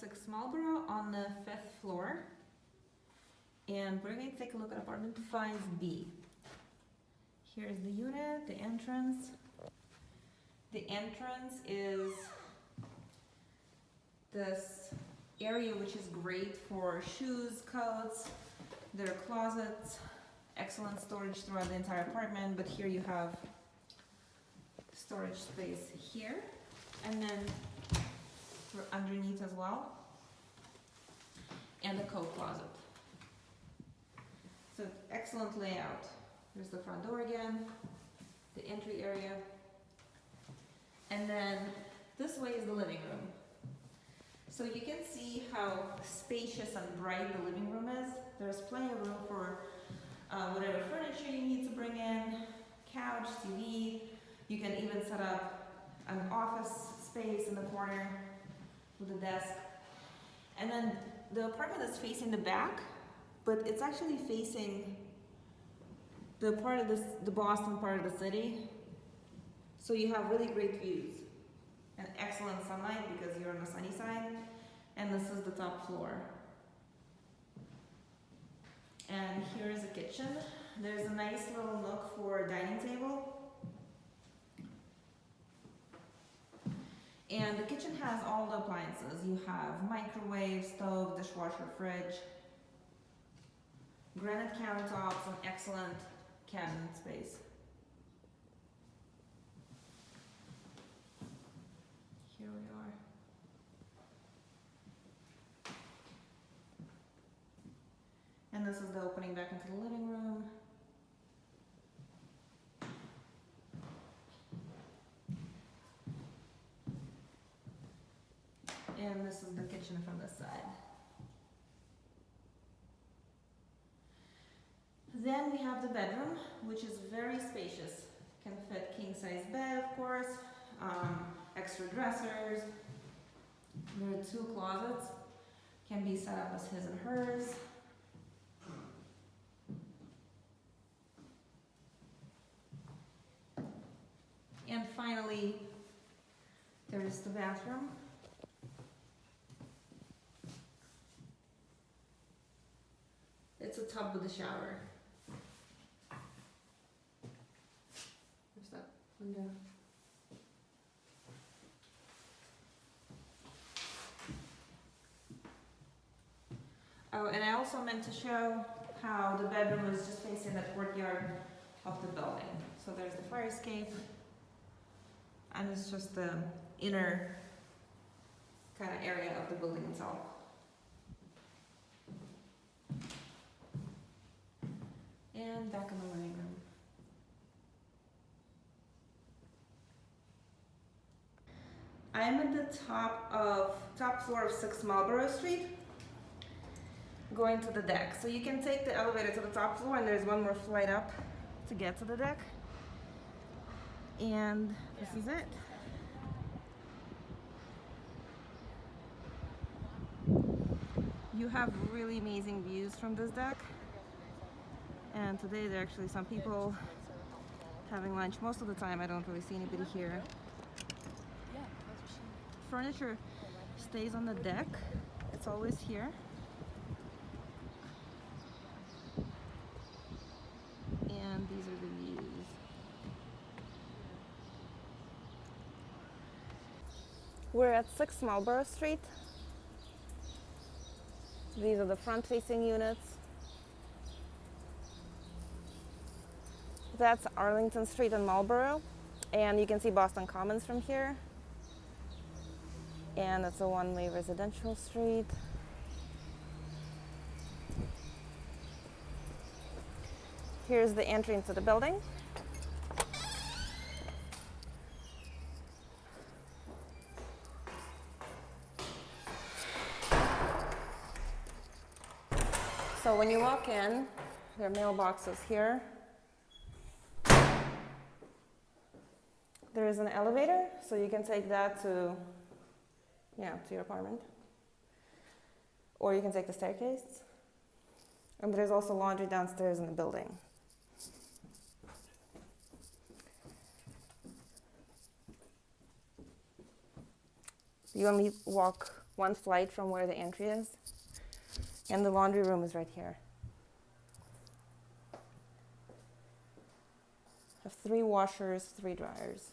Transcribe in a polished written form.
6 Marlborough on the 5th floor. And we're going to take a look at apartment 5B. Here's the unit, the entrance. The entrance is this area which is great for shoes, coats, there are closets, excellent storage throughout the entire apartment, but here you have storage space here, and then for underneath as well, and a coat closet. So excellent layout. There's the front door again, the entry area, and then this way is the living room. So you can see how spacious and bright the living room is. There's plenty of room for whatever furniture you need to bring in, couch, TV. You can even set up an office space in the corner with a desk. And then the apartment is facing the back, but it's actually facing the part of the Boston part of the city. So you have really great views and excellent sunlight because you're on the sunny side. And this is the top floor. And here is the kitchen. There's a nice little nook for a dining table. And the kitchen has all the appliances. You have microwave, stove, dishwasher, fridge, granite countertops, and excellent cabinet space. Here we are. And this is the opening back into the living room. And this is the kitchen from this side. Then we have the bedroom, which is very spacious. Can fit king-size bed, of course, extra dressers. There are 2 closets, can be set up as his and hers. And finally, there is the bathroom. It's a tub with a shower. There's that window. Oh, and I also meant to show how the bedroom is just facing the courtyard of the building. So there's the fire escape, and it's just the inner kind of area of the building itself. And back in the living room. I'm at the top floor of 6 Marlborough Street, going to the deck. So you can take the elevator to the top floor, and there's one more flight up to get to the deck. And this is it. You have really amazing views from this deck. And today there are actually some people having lunch. Most of the time I don't really see anybody here. Furniture stays on the deck. It's always here. And these are the views. We're at 6 Marlborough Street. These are the front-facing units. That's Arlington Street in Marlborough, and you can see Boston Commons from here. And it's a one-way residential street. Here's the entry into the building. So when you walk in, there are mailboxes here. There is an elevator, so you can take that to your apartment. Or you can take the staircase. And there's also laundry downstairs in the building. You only walk one flight from where the entry is. And the laundry room is right here. Have 3 washers, 3 dryers.